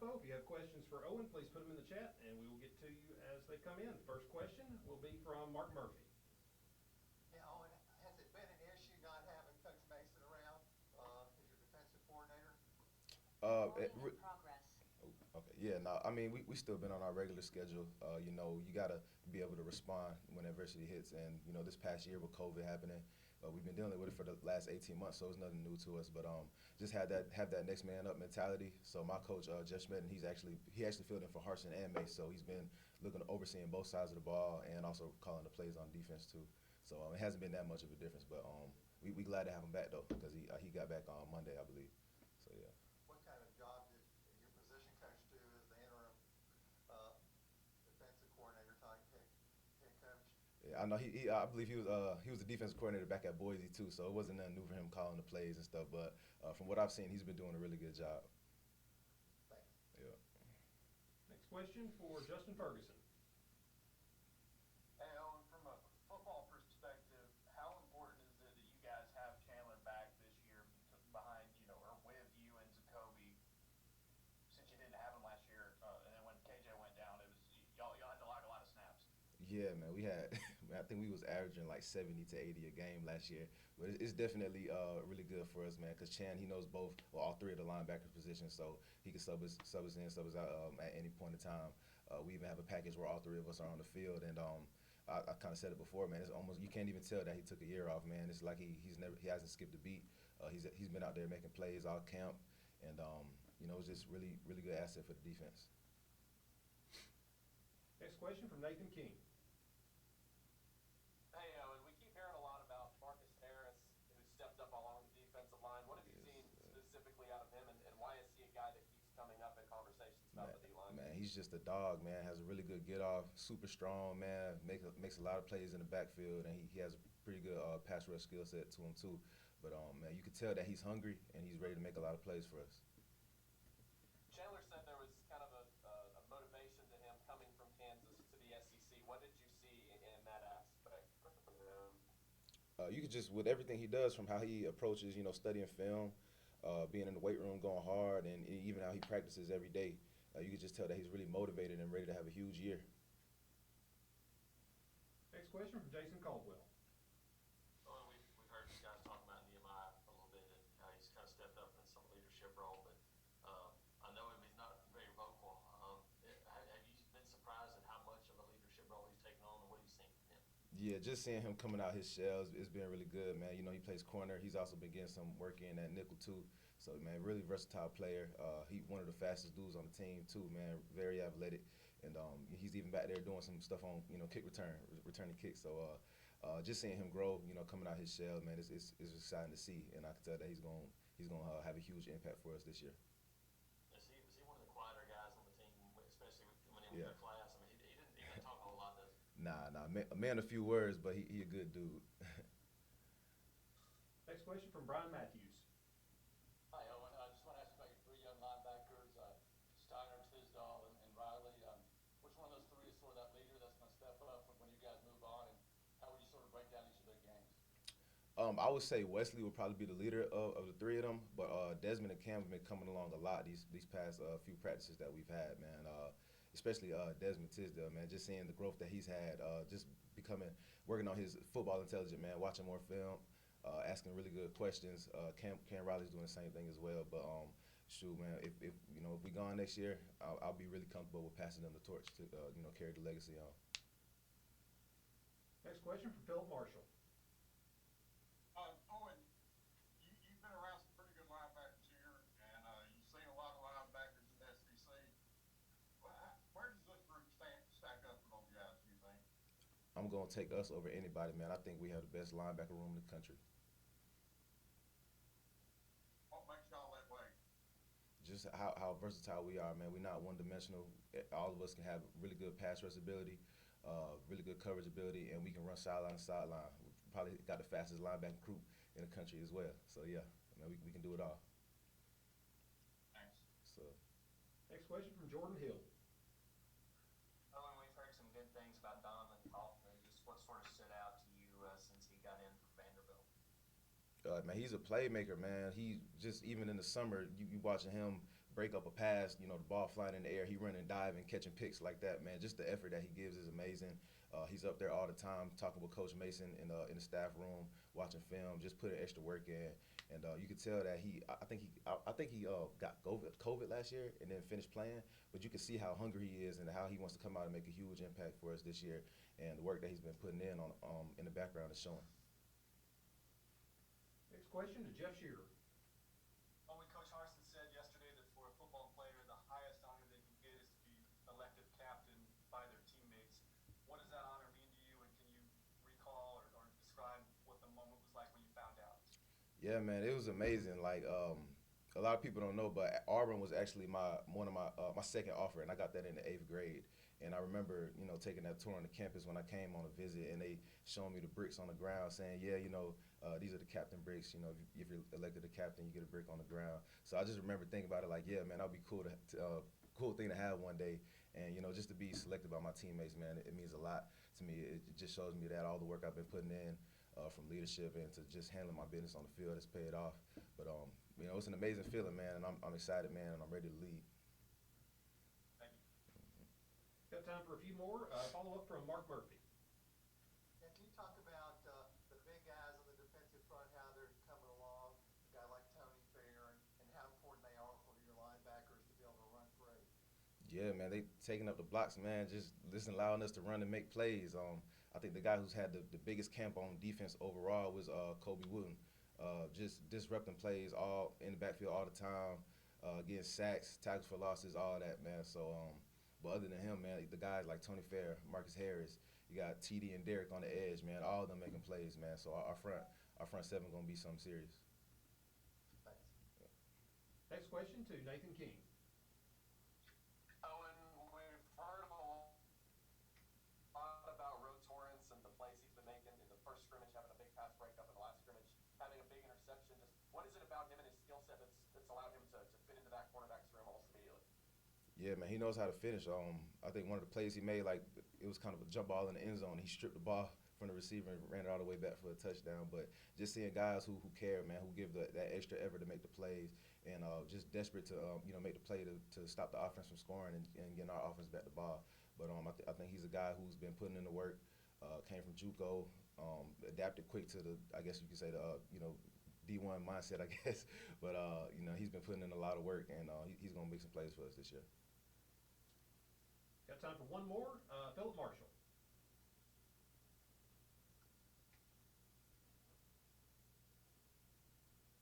Pappoe. If you have questions for Owen, please put them in the chat, and we will get to you as they come in. First question will be from Mark Murphy. Yeah, Owen, has it been an issue not having Coach Mason around as your defensive coordinator? In progress. Okay, yeah, no, I mean, we still been on our regular schedule. You got to be able to respond when adversity hits. And, this past year with COVID happening, we've been dealing with it for the last 18 months, so it's nothing new to us. But just have that next man up mentality. So my coach, Jeff Schmidt, he actually filled in for Harsin and Mace, so he's been overseeing both sides of the ball and also calling the plays on defense too. So it hasn't been that much of a difference. But we glad to have him back though, because he got back on Monday, I believe. So yeah. What kind of job did your position coach do as the interim defensive coordinator type head coach? Yeah, I know I believe he was the defensive coordinator back at Boise too, so it wasn't nothing new for him calling the plays and stuff. But from what I've seen, he's been doing a really good job. Thanks. Yeah. Next question for Justin Ferguson. Hey, Owen, from a football perspective, how important is it that you guys have Chandler back this year behind, or with you and Jacoby, since you didn't have him last year, and then when KJ went down, it was y'all had to log a lot of snaps. Yeah, man, we had. I think we was averaging like 70 to 80 a game last year, but it's definitely really good for us, man. Because Chan, he knows all three of the linebacker positions, so he can sub us in, sub us out at any point in time. We even have a package where all three of us are on the field, and I kind of said it before, man. It's almost, you can't even tell that he took a year off, man. It's like he hasn't skipped a beat. He's been out there making plays all camp, and it's just really good asset for the defense. Next question from Nathan King. Hey, Owen, we keep hearing a lot about Marcus Harris, who stepped up along the defensive line. What have you seen specifically out of him, and why is he a guy that keeps coming up in conversations about the D-line? Man, he's just a dog, man. Has a really good get-off, super strong, man. Makes a lot of plays in the backfield, and he has a pretty good pass rush skill set to him, too. But, man, you can tell that he's hungry, and he's ready to make a lot of plays for us. Chandler said there was kind of a motivation to him coming from Kansas to the SEC. What did you see in that aspect from him? You could just, with everything he does, from how he approaches, studying film, being in the weight room, going hard, and even how he practices every day, you could just tell that he's really motivated and ready to have a huge year. Next question from Jason Caldwell. Well, we've heard you guys talk about Nehemiah a little bit and how he's kind of stepped up in some leadership role, but I know him, he's not very vocal. Have you been surprised at how much of a leadership role he's taken on, and what have you seen from him? Yeah, just seeing him coming out his shells, it's been really good, man. He plays corner. He's also been getting some work in at nickel, too. So, man, really versatile player. He's one of the fastest dudes on the team, too, man. Very athletic. And he's even back there doing some stuff on, kick returning kicks. So, just seeing him grow, coming out his shell, man, it's exciting to see. And I can tell that he's going to have a huge impact for us this year. Is he one of the quieter guys on the team, especially when he was in the class? I mean, he didn't talk a whole lot, does he? Nah, a man of few words, but he a good dude. Next question from Brian Matthews. Hi, Owen. I just want to ask about your three young linebackers, Steiner, Tisdall, and Riley. Which one of those three is sort of that leader that's going to step up when you guys move on, and how would you sort of break down each of their games? I would say Wesley would probably be the leader of the three of them, but Desmond and Cam have been coming along a lot these past few practices that we've had, man. Especially Desmond Tisdale, man. Just seeing the growth that he's had, just working on his football intelligence, man. Watching more film, asking really good questions. Cam Riley's doing the same thing as well. But shoot, man, if we gone next year, I'll be really comfortable with passing them the torch to carry the legacy on. Next question from Philip Marshall. Owen, you've been around some pretty good linebackers here, and you've seen a lot of linebackers in the SEC. Where does this group stack up for those guys, do you think? I'm going to take us over anybody, man. I think we have the best linebacker room in the country. What makes y'all that way? Just how versatile we are, man. We're not one-dimensional. All of us can have really good pass rush ability, really good coverage ability, and we can run sideline to sideline. We've probably got the fastest linebacking group in the country as well. So, yeah, man, we can do it all. Thanks. So. Next question from Jordan Hill. Owen, we've heard some good things about Donavan Hill. Just what sort of stood out to you since he got in from Vanderbilt? Man, he's a playmaker, man. He just, even in the summer, you watching him break up a pass, you know, the ball flying in the air, he running, diving, catching picks like that, man. Just the effort that he gives is amazing. He's up there all the time talking with Coach Mason in the staff room, watching film, just putting extra work in. And you could tell that I think he got COVID last year and then finished playing. But you can see how hungry he is and how he wants to come out and make a huge impact for us this year. And the work that he's been putting in in the background is showing. Next question to Jeff Shearer. Owen, Coach Harsin said yesterday that for a football player, the highest honor they can get is to be elected captain by their teammates. What does that honor mean to you, and can you recall or describe what the moment was like when you found out? Yeah, man, it was amazing. Like a lot of people don't know, but Auburn was actually my second offer, and I got that in the 8th grade. And I remember, you know, taking that tour on the campus when I came on a visit, and they showing me the bricks on the ground, saying, yeah, you know, these are the captain bricks. You know, if you're elected a captain, you get a brick on the ground. So I just remember thinking about it like, yeah, man, that'd be cool cool thing to have one day. And you know, just to be selected by my teammates, man, it means a lot to me. It just shows me that all the work I've been putting in from leadership and to just handling my business on the field has paid off. But you know, it's an amazing feeling, man, and I'm excited, man, and I'm ready to lead. Got time for a few more. Follow up from Mark Murphy. And can you talk about the big guys on the defensive front, how they're coming along, a guy like Tony Fair, and how important they are for your linebackers to be able to run free? Yeah, man, they taking up the blocks, man, just allowing us to run and make plays. I think the guy who's had the biggest camp on defense overall was Kobe Wooden. Just disrupting plays all in the backfield all the time, getting sacks, tackles for losses, all that, man. So, but other than him, man, the guys like Tony Fair, Marcus Harris, you got TD and Derek on the edge, man. All of them making plays, man. So our front seven gonna be something serious. Thanks. Next question to Nathan King. Owen, we've heard a lot about Ro Torrance and the plays he's been making in the first scrimmage, having a big pass breakup in the last scrimmage, having a big interception. Just what is it about him and his skill set that's allowed him to fit into that cornerback's room almost immediately? Yeah, man, he knows how to finish. I think one of the plays he made, like, it was kind of a jump ball in the end zone. He stripped the ball from the receiver and ran it all the way back for a touchdown. But just seeing guys who care, man, who give that extra effort to make the plays and just desperate to, you know, make the play to stop the offense from scoring and getting our offense back the ball. But I think he's a guy who's been putting in the work, came from JUCO, adapted quick to the, I guess you could say, the, you know, D1 mindset, I guess. But, you know, he's been putting in a lot of work, and he's going to make some plays for us this year. Got time for one more. Philip Marshall.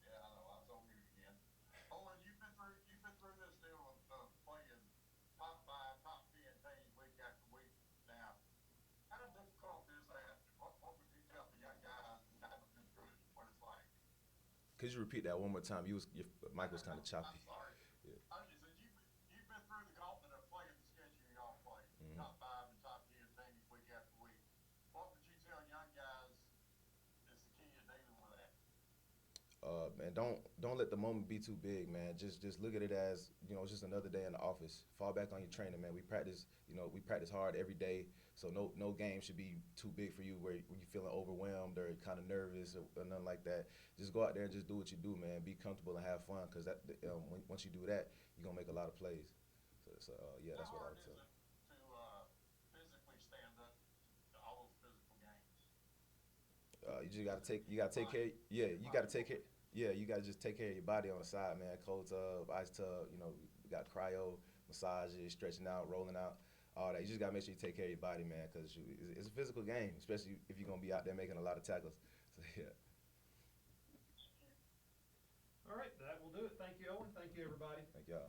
Yeah, I know, I was on mute again. Owen, you've been through this deal of playing top 5, top 10 teams week after week now. How difficult is that? What would you tell the young guys who haven't been through it, what it's like? Could you repeat that one more time? Your mic was kind of choppy. I'm sorry. Yeah. I just said you've been through the gauntlet of playing the schedule y'all play. Mhm. Top 5 and top 10 teams week after week. What would you tell young guys is the key to dealing with that? Man, don't let the moment be too big, man. Just look at it as, you know, it's just another day in the office. Fall back on your training, man. We practice hard every day, so no game should be too big for you where you're feeling overwhelmed or kind of nervous or nothing like that. Just go out there and just do what you do, man. Be comfortable and have fun, because once you do that, you're gonna make a lot of plays. So yeah, that's what I would How tell. hard is it to physically stand up to all those physical games? You gotta take care. Yeah, you gotta take care. Yeah, you gotta just take care of your body on the side, man. Cold tub, ice tub. You know, we got cryo, massages, stretching out, rolling out, all that. You just gotta make sure you take care of your body, man, because it's a physical game, especially if you're gonna be out there making a lot of tackles. So yeah. All right, that will do it. Thank you, Owen. Thank you, everybody. Thank y'all.